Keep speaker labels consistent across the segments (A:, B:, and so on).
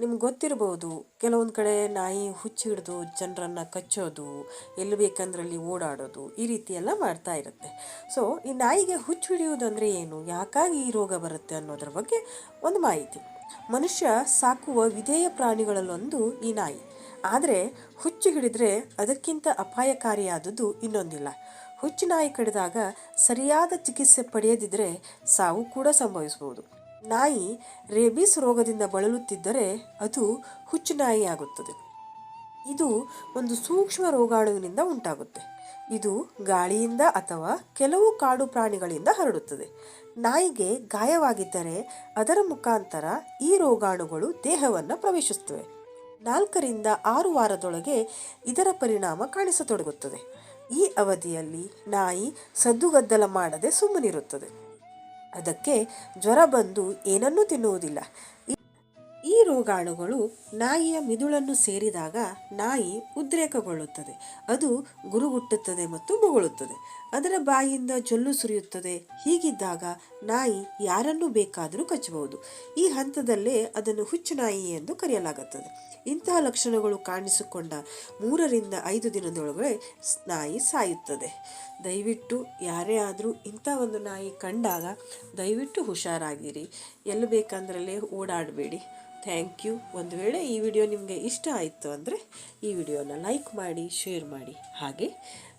A: ನಿಮ್ಗೆ ಗೊತ್ತಿರ್ಬೋದು, ಕೆಲವೊಂದು ಕಡೆ ನಾಯಿ ಹುಚ್ಚು ಹಿಡಿದು ಜನರನ್ನು ಕಚ್ಚೋದು, ಎಲ್ಲಿ ಬೇಕಂದ್ರಲ್ಲಿ ಓಡಾಡೋದು, ಈ ರೀತಿ ಎಲ್ಲ ಮಾಡ್ತಾ ಇರುತ್ತೆ. ಸೊ ಈ ನಾಯಿಗೆ ಹುಚ್ಚು ಹಿಡಿಯೋದಂದರೆ ಏನು, ಯಾಕಾಗಿ ಈ ರೋಗ ಬರುತ್ತೆ ಅನ್ನೋದ್ರ ಬಗ್ಗೆ ಒಂದು ಮಾಹಿತಿ. ಮನುಷ್ಯ ಸಾಕುವ ವಿಧೇಯ ಪ್ರಾಣಿಗಳಲ್ಲೊಂದು ಈ ನಾಯಿ. ಆದರೆ ಹುಚ್ಚು ಹಿಡಿದ್ರೆ ಅದಕ್ಕಿಂತ ಅಪಾಯಕಾರಿಯಾದದ್ದು ಇನ್ನೊಂದಿಲ್ಲ. ಹುಚ್ಚು ನಾಯಿ ಕಡಿದಾಗ ಸರಿಯಾದ ಚಿಕಿತ್ಸೆ ಪಡೆಯದಿದ್ದರೆ ಸಾವು ಕೂಡ ಸಂಭವಿಸಬಹುದು. ನಾಯಿ ರೇಬಿಸ್ ರೋಗದಿಂದ ಬಳಲುತ್ತಿದ್ದರೆ ಅದು ಹುಚ್ಚು ನಾಯಿ ಆಗುತ್ತದೆ. ಇದು ಒಂದು ಸೂಕ್ಷ್ಮ ರೋಗಾಣುವಿನಿಂದ ಉಂಟಾಗುತ್ತೆ. ಇದು ಗಾಳಿಯಿಂದ ಅಥವಾ ಕೆಲವು ಕಾಡು ಪ್ರಾಣಿಗಳಿಂದ ಹರಡುತ್ತದೆ. ನಾಯಿಗೆ ಗಾಯವಾಗಿದ್ದರೆ ಅದರ ಮುಖಾಂತರ ಈ ರೋಗಾಣುಗಳು ದೇಹವನ್ನು ಪ್ರವೇಶಿಸುತ್ತವೆ. 4ರಿಂದ 6 ವಾರದೊಳಗೆ ಇದರ ಪರಿಣಾಮ ಕಾಣಿಸತೊಡಗುತ್ತದೆ. ಈ ಅವಧಿಯಲ್ಲಿ ನಾಯಿ ಸದ್ದುಗದ್ದಲ ಮಾಡದೆ ಸುಮ್ಮನಿರುತ್ತದೆ. ಅದಕ್ಕೆ ಜ್ವರ ಬಂದು ಏನನ್ನೂ ತಿನ್ನುವುದಿಲ್ಲ. ಈ ರೋಗಾಣುಗಳು ನಾಯಿಯ ಮಿದುಳನ್ನು ಸೇರಿದಾಗ ನಾಯಿ ಉದ್ರೇಕಗೊಳ್ಳುತ್ತದೆ. ಅದು ಗುರುಗುಟ್ಟುತ್ತದೆ ಮತ್ತು ಮುಗುಳುತ್ತದೆ. ಅದರ ಬಾಯಿಯಿಂದ ಜೊಲ್ಲು ಸುರಿಯುತ್ತದೆ. ಹೀಗಿದ್ದಾಗ ನಾಯಿ ಯಾರನ್ನು ಬೇಕಾದರೂ ಕಚ್ಚಬಹುದು. ಈ ಹಂತದಲ್ಲೇ ಅದನ್ನು ಹುಚ್ಚು ನಾಯಿ ಎಂದು ಕರೆಯಲಾಗುತ್ತದೆ. ಇಂತಹ ಲಕ್ಷಣಗಳು ಕಾಣಿಸಿಕೊಂಡ 3ರಿಂದ 5 ದಿನದೊಳಗೆ ನಾಯಿ ಸಾಯುತ್ತದೆ. ದಯವಿಟ್ಟು ಯಾರೇ ಆದರೂ ಇಂಥ ಒಂದು ನಾಯಿ ಕಂಡಾಗ ದಯವಿಟ್ಟು ಹುಷಾರಾಗಿರಿ. ಎಲ್ಲಿ ಬೇಕಂದ್ರಲ್ಲೇ ಓಡಾಡಬೇಡಿ. Thank you. ಒಂದು ವೇಳೆ ಈ ವಿಡಿಯೋ ನಿಮಗೆ ಇಷ್ಟ ಆಯಿತು ಅಂದರೆ ಈ ವಿಡಿಯೋನ ಲೈಕ್ ಮಾಡಿ, ಶೇರ್ ಮಾಡಿ, ಹಾಗೆ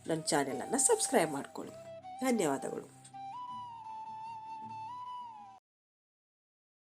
A: ನನ್ನ ಚಾನೆಲನ್ನು ಸಬ್ಸ್ಕ್ರೈಬ್ ಮಾಡಿಕೊಳ್ಳಿ. ಧನ್ಯವಾದಗಳು.